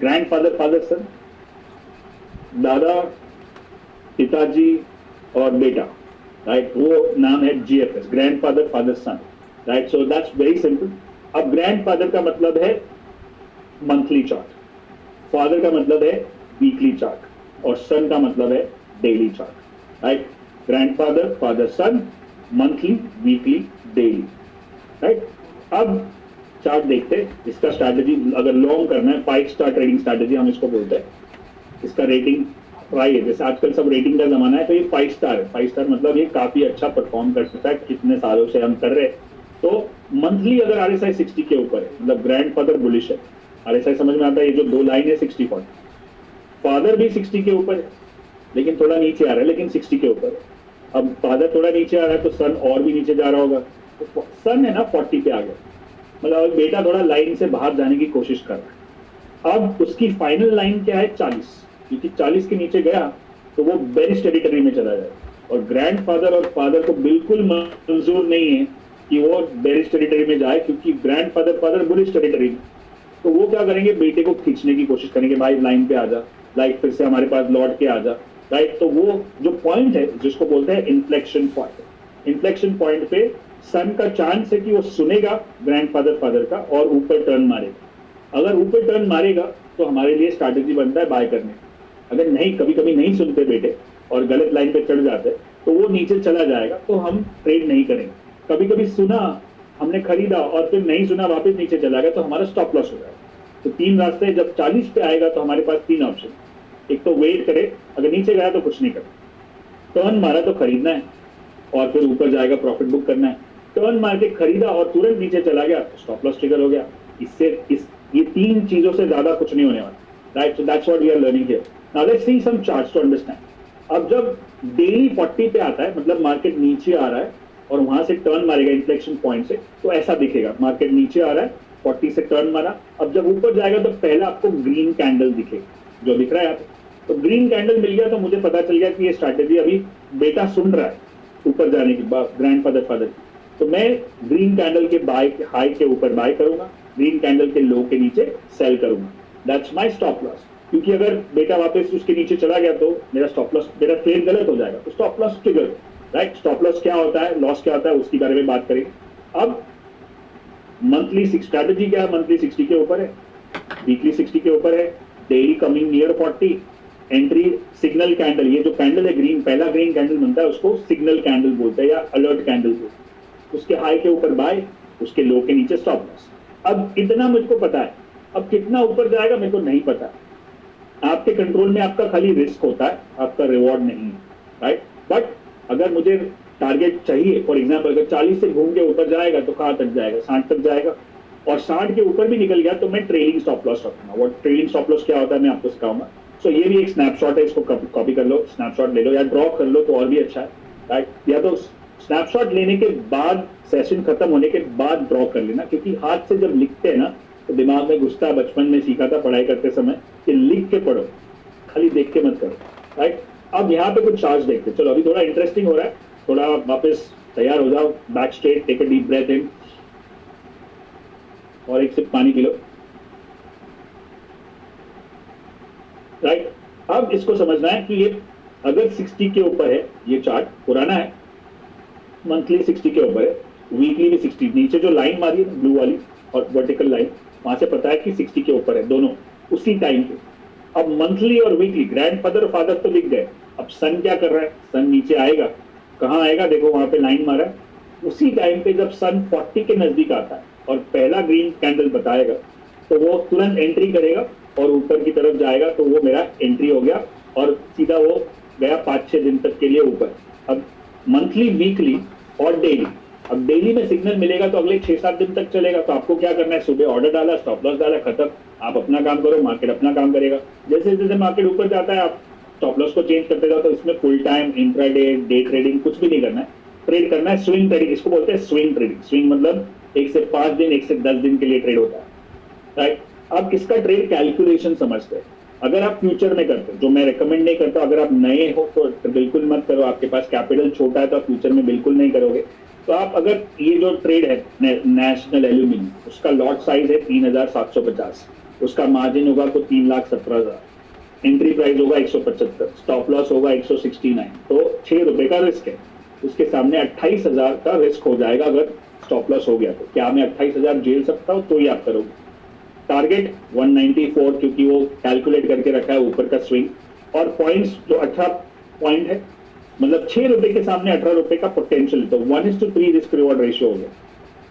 Grandfather father सन, दादा पिताजी और बेटा, राइट, वो नाम है GFS, grandfather father son, right. So that's very simple. अब ग्रैंडफादर का मतलब है मंथली चार्ट, फादर का मतलब है वीकली चार्ट और सन का मतलब है daily chart, right. Grandfather father son, monthly weekly daily, right. अब चार्ट देखते हैं. इसका स्ट्रैटेजी अगर लॉन्ग करना है, 5 स्टार ट्रेडिंग स्ट्रैटेजी हम इसको बोलते हैं. इसका रेटिंग हाई है, जैसे आजकल सब रेटिंग का जमाना है, तो ये 5 स्टार है. 5 स्टार मतलब ये काफी अच्छा परफॉर्म कर सकता है, कितने सालों से हम कर रहे हैं. तो मंथली अगर आरएसआई 60 के ऊपर है, मतलब ग्रैंडफादर बुलिश है, आरएसआई समझ में आता है. ये जो दो लाइन है 60-40, फादर भी 60 के ऊपर है लेकिन थोड़ा नीचे आ रहा है, लेकिन 60 के ऊपर है. अब फादर थोड़ा नीचे आ रहा है तो सन और भी नीचे जा रहा होगा. तो सन है ना 40 पे आ गया, मतलब बेटा थोड़ा लाइन से बाहर जाने की कोशिश कर रहा है. अब उसकी फाइनल लाइन क्या है? 40, क्योंकि 40 के नीचे गया तो वो बेरिश टेरिटरी में चला जाएगा. और ग्रैंडफादर और फादर को बिल्कुल मंजूर नहीं है कि वो बेरिश टेरिटरी में जाए, क्योंकि ग्रैंडफादर फादर बुलिश टेरिटरी में. तो वो क्या करेंगे? बेटे को खींचने की कोशिश करेंगे, भाई लाइन पे आ जा, लाइक फिर से हमारे पास लौट के आ जा, राइट. तो वो जो पॉइंट है जिसको बोलते हैं इन्फ्लेक्शन पॉइंट, इन्फ्लेक्शन पॉइंट पे सन का चांस है कि वो सुनेगा ग्रैंडफादर फादर का और ऊपर टर्न मारेगा. अगर ऊपर टर्न मारेगा तो हमारे लिए स्ट्रैटेजी बनता है बाय करने. अगर नहीं, कभी कभी नहीं सुनते बेटे और गलत लाइन पे चढ़ जाते तो वो नीचे चला जाएगा, तो हम ट्रेड नहीं करेंगे. कभी कभी सुना, हमने खरीदा और फिर नहीं सुना, वापस नीचे चला गया, तो हमारा स्टॉप लॉस हो जाएगा. तो 3 रास्ते. जब 40 पे आएगा तो हमारे पास 3 ऑप्शन. एक तो वेट करे, अगर नीचे गया तो कुछ नहीं करे. टर्न मारा तो खरीदना है और फिर ऊपर जाएगा प्रॉफिट बुक करना है. टर्न मार के खरीदा और तुरंत नीचे चला गया, स्टॉप लॉस ट्रिगर हो गया. ये 3 चीजों से ज्यादा कुछ नहीं होने वाला, right. So that's what we are learning here. Now let's see some charts to understand. अब जब डेली 40 पे आता है, मतलब मार्केट नीचे आ रहा है और वहां से टर्न मारेगा इन्फ्लेक्शन पॉइंट से, तो ऐसा दिखेगा. मार्केट नीचे आ रहा है, 40 से टर्न मारा. अब जब ऊपर जाएगा तो पहला आपको ग्रीन कैंडल दिखेगा, जो दिख रहा है यहाँ. तो ग्रीन कैंडल मिल गया तो मुझे पता चल गया कि ये स्ट्रैटेजी अभी बेटा सुन रहा है ऊपर जाने की, ग्रैंडफादर फादर की. तो मैं ग्रीन कैंडल के हाई के ऊपर बाय करूंगा, ग्रीन कैंडल के लो के नीचे सेल करूंगा. That's my stop loss. क्योंकि अगर बेटा वापस उसके नीचे चला गया तो मेरा स्टॉप लॉस, मेरा ट्रेड गलत हो जाएगा. तो stop loss trigger, right. Stop loss क्या होता है, लॉस क्या होता है, उसके बारे में बात करेंगे. अब मंथली स्ट्रैटेजी क्या है? मंथली 60 के ऊपर है, वीकली 60 के ऊपर है, daily coming near 40, entry signal candle. ये जो कैंडल है ग्रीन, पहला ग्रीन कैंडल बनता है उसको सिग्नल कैंडल बोलते हैं या अलर्ट कैंडल बोलते हैं. उसके हाई के ऊपर बाय, उसके लो के नीचे स्टॉप लॉस. अब इतना मुझको पता है. अब कितना ऊपर जाएगा मेरे को नहीं पता. आपके कंट्रोल में आपका खाली रिस्क होता है, आपका रिवॉर्ड नहीं है, राइट. बट अगर मुझे टारगेट चाहिए, फॉर एग्जाम्पल अगर 40 से घूम के ऊपर जाएगा तो कहाँ तक जाएगा? 60 तक जाएगा. और 60 के ऊपर भी निकल गया तो मैं ट्रेलिंग स्टॉप लॉस रखूंगा. वो ट्रेलिंग स्टॉप लॉस क्या होता है मैं आपको सिखाऊंगा. सो ये भी एक स्नैपशॉट है, इसको कॉपी कर लो, स्नैपशॉट ले लो या ड्रॉ कर लो तो और भी अच्छा है, राइट. या तो स्नैपशॉट लेने के बाद, सेशन खत्म होने के बाद ड्रॉ कर लेना, क्योंकि हाथ से जब लिखते हैं ना तो दिमाग में घुसता है. बचपन में सीखा था पढ़ाई करते समय कि लिख के पढ़ो, खाली देख के मत करो, राइट. अब यहाँ पे कुछ चार्ज देखते. चलो अभी थोड़ा इंटरेस्टिंग हो रहा है, थोड़ा वापस तैयार हो जाओ, back straight, take a deep breath in और एक सिप पानी पी लो, राइट. अब इसको समझना है कि ये अगर 60 के ऊपर है, ये चार्ट पुराना है, मंथली 60 के ऊपर है, वीकली भी 60. नीचे जो लाइन मारी है ब्लू वाली और वर्टिकल लाइन, वहां से पता है कि 60 के ऊपर है दोनों उसी टाइम पे. अब मंथली और वीकली, ग्रैंडफादर और फादर तो दिख गए. अब सन क्या कर रहा है? सन नीचे आएगा, कहाँ आएगा? देखो वहां पे लाइन मारा है. उसी टाइम पे जब सन 40 के नजदीक आता है और पहला ग्रीन कैंडल बताएगा तो वो तुरंत एंट्री करेगा और ऊपर की तरफ जाएगा. तो वो मेरा एंट्री हो गया और सीधा वो गया 5-6 दिन तक के लिए ऊपर. अब मंथली, वीकली और डेली, अब डेली में सिग्नल मिलेगा तो अगले 6-7 दिन तक चलेगा. तो आपको क्या करना है? सुबह ऑर्डर डाला, स्टॉप लॉस डाला, खत्म. आप अपना काम करो, मार्केट अपना काम करेगा. जैसे जैसे मार्केट ऊपर जाता है आप स्टॉप लॉस को चेंज करते जाओ. तो इसमें full time, intraday, day trading कुछ भी नहीं करना है. ट्रेड करना है स्विंग ट्रेडिंग, इसको बोलते हैं स्विंग ट्रेडिंग. स्विंग मतलब 1 से 5 दिन, 1 से 10 दिन के लिए ट्रेड होता है, राइट. अब इसका ट्रेड कैलकुलेशन समझते हैं. अगर आप फ्यूचर में करते हो, जो मैं रेकमेंड नहीं करता, अगर आप नए हो तो बिल्कुल मत करो. आपके पास कैपिटल छोटा है तो आप फ्यूचर में बिल्कुल नहीं करोगे. तो आप अगर ये जो ट्रेड है नेशनल एल्यूमिनियम, उसका लॉट साइज है 3750, उसका मार्जिन होगा तो 3,17,000, एंट्री प्राइस होगा 175, स्टॉप लॉस होगा 169, तो 6 रुपए का रिस्क है। उसके सामने 28,000 का रिस्क हो जाएगा अगर स्टॉप लॉस हो गया तो। क्या मैं 28,000 झेल सकता हूँ? तो ही आप करोगे। टारगेट 194, क्योंकि वो कैलकुलेट करके रखा है ऊपर का स्विंग, और पॉइंट्स जो 18 पॉइंट है, मतलब 6 रुपए के सामने 18 रुपए का पोटेंशियल, तो 1:3 रिस्क रिवॉर्ड रेशियो हो गया,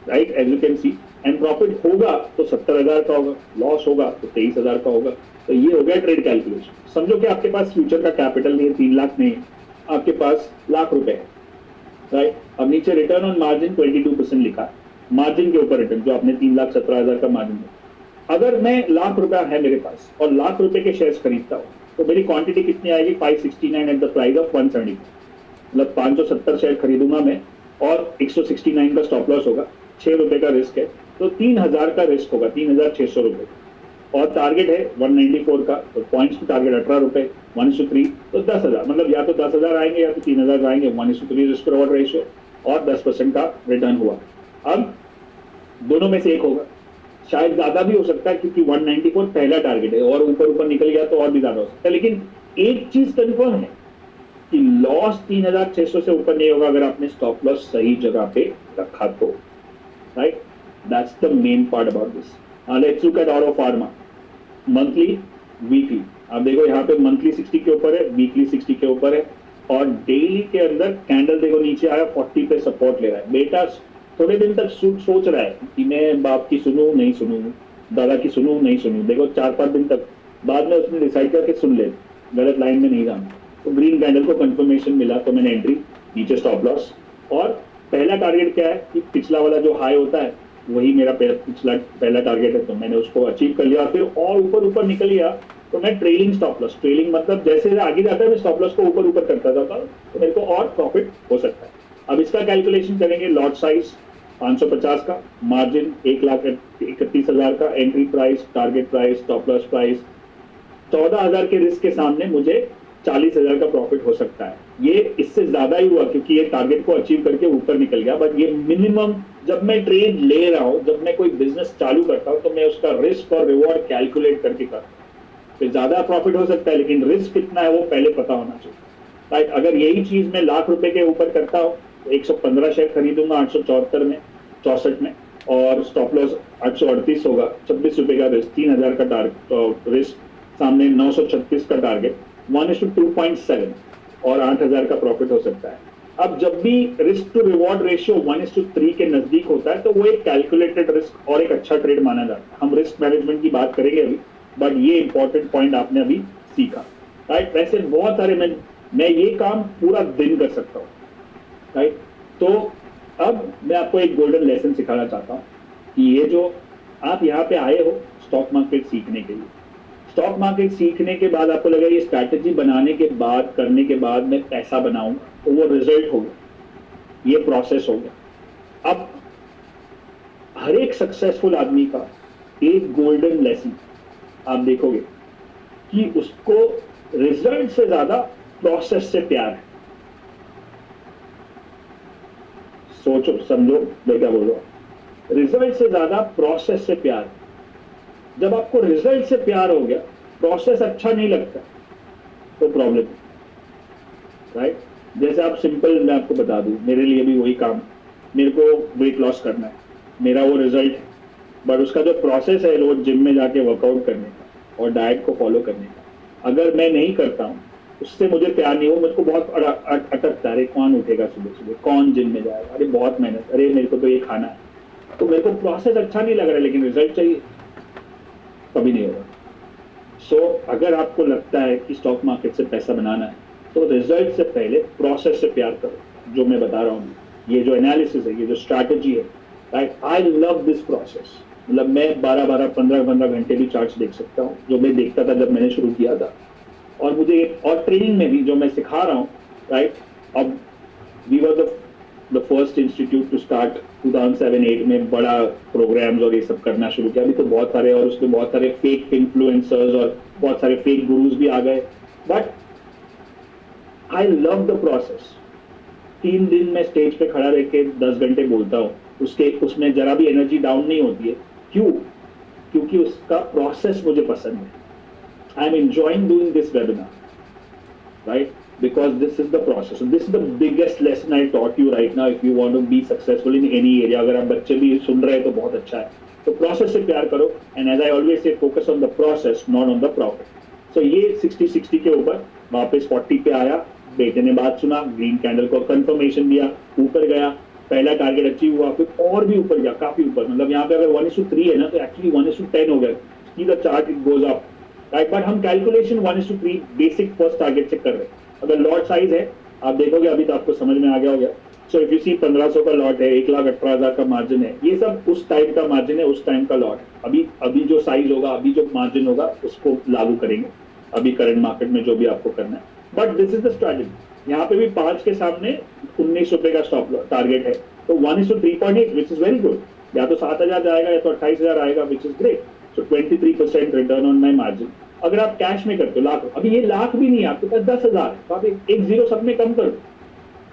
right, as you can see. And profit होगा तो 70,000 का होगा, लॉस होगा तो 23,000 का होगा। तो ये हो गया ट्रेड कैलकुलेशन। समझो कि आपके पास फ्यूचर का कैपिटल नहीं है, 3 लाख नहीं है, आपके पास लाख रुपए है, राइट। अब नीचे रिटर्न ऑन मार्जिन 22% लिखा है, मार्जिन के ऊपर रिटर्न, जो आपने 3,17,000 का मार्जिन है। अगर मैं लाख रुपया है मेरे पास और लाख रुपए के शेयर्स खरीदता हूँ, तो मेरी क्वांटिटी कितनी आएगी? 569 एट द प्राइस ऑफ 170, मतलब 570 शेयर खरीदूंगा मैं, और 169 का स्टॉप लॉस होगा, 6 रुपए का रिस्क है, तो 3,000 का रिस्क होगा, 3,600 रुपए। और टारगेट है 194 का, तो पॉइंट्स की टारगेट 18 रुपए, 1:3, तो 10,000, मतलब या तो 10,000 आएंगे या तो 3,000 आएंगे, 1:3 रिस्क रिवॉर्ड रेशियो, और 10% का रिटर्न हुआ। अब दोनों में से एक होगा, शायद ज्यादा भी हो सकता है, क्योंकि 194 पहला टारगेट है, और ऊपर ऊपर निकल गया तो और भी ज्यादा हो सकता है। लेकिन एक चीज कंफर्म है कि लॉस 3,600 से ऊपर नहीं होगा अगर आपने स्टॉप लॉस सही जगह पे रखा तो, right. That's the main part about this. Let's look eight Auro pharma, monthly, weekly. आप देखो यहाँ पे मंथली 60 के ऊपर है, वीकली 60 के ऊपर है, और डेली के अंदर कैंडल देखो नीचे आया 40 पे सपोर्ट ले रहा है। बेटा थोड़े दिन तक सोच रहा है कि मैं बाप की सुनूं नहीं सुनूं, दादा की सुनूं नहीं सुनूं, देखो 4-5 दिन तक, बाद में उसने डिसाइड करके सुन ले, गलत लाइन में नहीं जाना। तो ग्रीन कैंडल को कंफर्मेशन मिला, तो मैंने एंट्री, नीचे स्टॉप लॉस, और पहला टारगेट क्या है कि पिछला वाला जो हाई होता है वही मेरा पहला टारगेट है, तो मैंने उसको अचीव कर लिया, और फिर और ऊपर निकल गया तो मैं ट्रेलिंग स्टॉप लॉस, ट्रेलिंग मतलब जैसे आगे जाता है मैं स्टॉप लॉस को ऊपर करता जाता हूँ, तो मेरे को और प्रॉफिट हो सकता है। अब इसका कैलकुलेशन करेंगे, लॉट साइज 550 का, मार्जिन 1,31,000 का, entry price, target price, stop loss price, 14,000 के रिस्क के सामने मुझे 40,000 का प्रॉफिट हो सकता है। ये इससे ज्यादा ही हुआ क्योंकि ये टारगेट को अचीव करके ऊपर निकल गया, बट ये मिनिमम, जब मैं ट्रेड ले रहा हूं, जब मैं कोई बिजनेस चालू करता हूं, तो मैं उसका रिस्क और रिवॉर्ड कैलकुलेट करके करता हूं। फिर ज्यादा प्रॉफिट हो सकता है, लेकिन रिस्क कितना है वो पहले पता होना चाहिए, राइट। अगर यही चीज मैं लाख रुपए के ऊपर करता हूँ तो 115 शेयर खरीदूंगा 874 में, 64 में, और स्टॉप लॉस 838 होगा, 26 रुपए का रिस्क, 3,000 का टारगेट रिस्क, सामने 936 का टारगेट, 1:2.7, और 8,000 का प्रॉफिट हो सकता है। अब जब भी रिस्क टू रिवॉर्ड रेशियो 1:3 के नजदीक होता है, तो वो एक कैलकुलेटेड रिस्क और एक अच्छा ट्रेड माना जाता है। हम रिस्क मैनेजमेंट की बात करेंगे अभी, बट ये इंपॉर्टेंट पॉइंट आपने अभी सीखा, राइट। वैसे बहुत सारे मैं ये काम पूरा दिन कर सकता हूँ, राइट। तो अब मैं आपको एक गोल्डन लेसन सिखाना चाहता हूँ कि ये जो आप यहाँ पे आए हो स्टॉक मार्केट सीखने के लिए, स्टॉक मार्केट सीखने के बाद आपको लगा ये स्ट्रैटेजी बनाने के बाद, करने के बाद मैं पैसा बनाऊंगा, तो वो रिजल्ट हो गया, ये प्रोसेस हो गया। अब हर एक सक्सेसफुल आदमी का एक गोल्डन लेसन आप देखोगे कि उसको रिजल्ट से ज्यादा प्रोसेस से प्यार है। सोचो, समझो मैं क्या बोल रहा हूं, रिजल्ट से ज्यादा प्रोसेस से प्यार है। जब आपको रिजल्ट से प्यार हो गया, प्रोसेस अच्छा नहीं लगता, तो प्रॉब्लम है, राइट। जैसे आप सिंपल, मैं आपको बता दूं, मेरे लिए भी वही काम, मेरे को वेट लॉस करना है, मेरा वो रिजल्ट है, बट उसका जो प्रोसेस है रोज जिम में जाके वर्कआउट करने का और डाइट को फॉलो करने का, अगर मैं नहीं करता हूँ, उससे मुझे प्यार नहीं हो, मुझको बहुत अटकता है, अरे कौन उठेगा सुबह सुबह, कौन जिम में जाएगा, अरे बहुत मेहनत, अरे मेरे को तो ये खाना है, तो मेरे को प्रोसेस अच्छा नहीं लग रहा है, लेकिन रिजल्ट चाहिए, कभी नहीं होगा। सो अगर आपको लगता है कि स्टॉक मार्केट से पैसा बनाना है, तो रिजल्ट से पहले प्रोसेस से प्यार करो। जो मैं बता रहा हूँ, ये जो एनालिसिस है, ये जो स्ट्रैटेजी है, right, I love this process. मतलब मैं 12-12, 15-15 घंटे भी चार्ट्स देख सकता हूँ, जो मैं देखता था जब मैंने शुरू किया था, और मुझे, और ट्रेनिंग में भी जो मैं सिखा रहा हूँ, राइट। अब we were the first institute to start 2007-8 में बड़ा प्रोग्राम्स और ये सब करना शुरू किया। अभी तो बहुत सारे, और उसमें बहुत सारे फेक इन्फ्लुएंसर्स और बहुत सारे फेक गुरुज भी आ गए, but I love the process. 3 दिन में स्टेज पे खड़ा रह के 10 घंटे बोलता हूँ, उसमें जरा भी एनर्जी डाउन नहीं होती है। क्यों? क्योंकि उसका प्रोसेस मुझे पसंद है. I am enjoying doing this webinar, right? Because this is the process. So this is the biggest lesson I taught you right now. If you want to be successful in any area, अगर आप बच्चे भी सुन रहे हैं तो बहुत अच्छा है. तो process से प्यार करो. And as I always say, focus on the process, not on the profit. So ये 60-60 के ऊपर वापस 40 पे आया. बेटे ने बात सुना, ग्रीन कैंडल को कंफर्मेशन दिया, ऊपर गया, पहला टारगेट अचीव हुआ, फिर और भी ऊपर गया, काफी ऊपर. मतलब यहाँ पे अगर 1:3 है ना, तो एक्चुअली 1:10 हो गया. See the chart, it goes up. Right, but हम कैलकुलेशन 1:3 बेसिक फर्स्ट टारगेट से कर रहे हैं. अगर लॉट साइज है, आप देखोगे अभी तो आपको समझ में आ गया होगा. सो इफ यू सी 1500 का लॉट है, 1,18,000 का मार्जिन है, ये सब उस टाइम का मार्जिन है, उस टाइम का लॉट. अभी जो साइज होगा, अभी जो मार्जिन होगा, उसको लागू करेंगे अभी करंट मार्केट में जो भी आपको करना है. But this is the strategy. यहाँ पे भी 5 के सामने 19 रुपए का स्टॉप टारगेट है, तो 1:3.8 विच इज वेरी गुड. या तो 7,000 जाएगा या तो 28,000 आएगा, which is great. So 23% return on my margin. अगर आप कैश में करते हो लाख, अभी ये लाख भी नहीं है, आपके पास 10,000 है, तो आप एक जीरो सब में कम कर दो.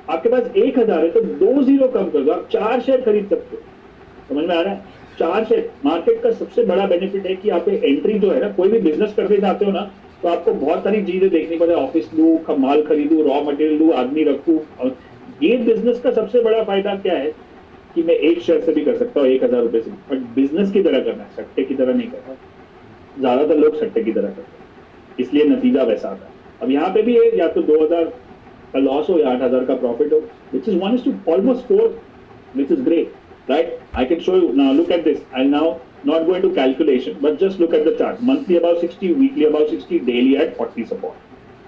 आपके पास 1,000 है तो 2 जीरो कम कर दो, आप 4 शेयर खरीद सकते हो. समझ में आ रहा है? 4 शेयर. मार्केट का सबसे बड़ा बेनिफिट है कि आप एंट्री जो है ना, कोई भी बिजनेस करते जाते हो ना, तो आपको बहुत सारी चीजें देखनी पड़े. ऑफिस लू, माल खरीदू, रॉ मटेरियल लू, आदमी रखू. ये बिजनेस का सबसे बड़ा फायदा क्या है कि मैं एक शेयर से भी कर सकता हूँ 1,000 रुपए से, बट बिजनेस की तरह करना है, सट्टे की तरह नहीं करना. ज्यादातर लोग सट्टे की तरह करते हैं, इसलिए नतीजा वैसा आता है. अब यहाँ पे भी है, या तो 2,000 का लॉस हो या 8,000 का प्रॉफिट हो, which is 1:4, which is great, right? I can show you now. Look at this. I'll now not go into calculation, but just look at the chart. Monthly above 60, weekly above 60, daily at 40 support.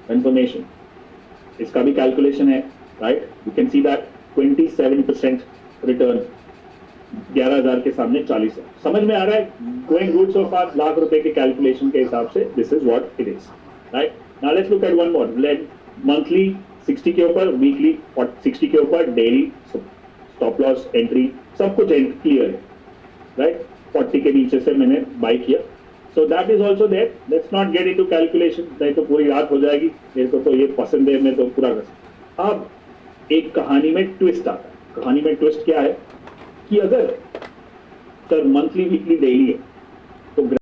Confirmation. इसका भी calculation है, right? You can see that 27% return 11,000 के सामने 40 है. समझ में आ रहा है? Going good so far. Lakh रुपए के कैलकुलेशन के हिसाब से this is what it is, right? Now let's look at one more. Let monthly 60 के ऊपर, वीकली 60 के ऊपर, डेली स्टॉप लॉस एंट्री सब कुछ क्लियर है, राइट? 40 के नीचे से मैंने बाई किया, so that is also there. Let's not get into calculation, नहीं तो पूरी रात हो जाएगी. मेरे को तो ये पसंद है, मैं तो पूरा कर. अब एक कहानी में ट्विस्ट आता है. कहानी में ट्विस्ट क्या है कि अगर सर मंथली, वीकली, डेली है, तो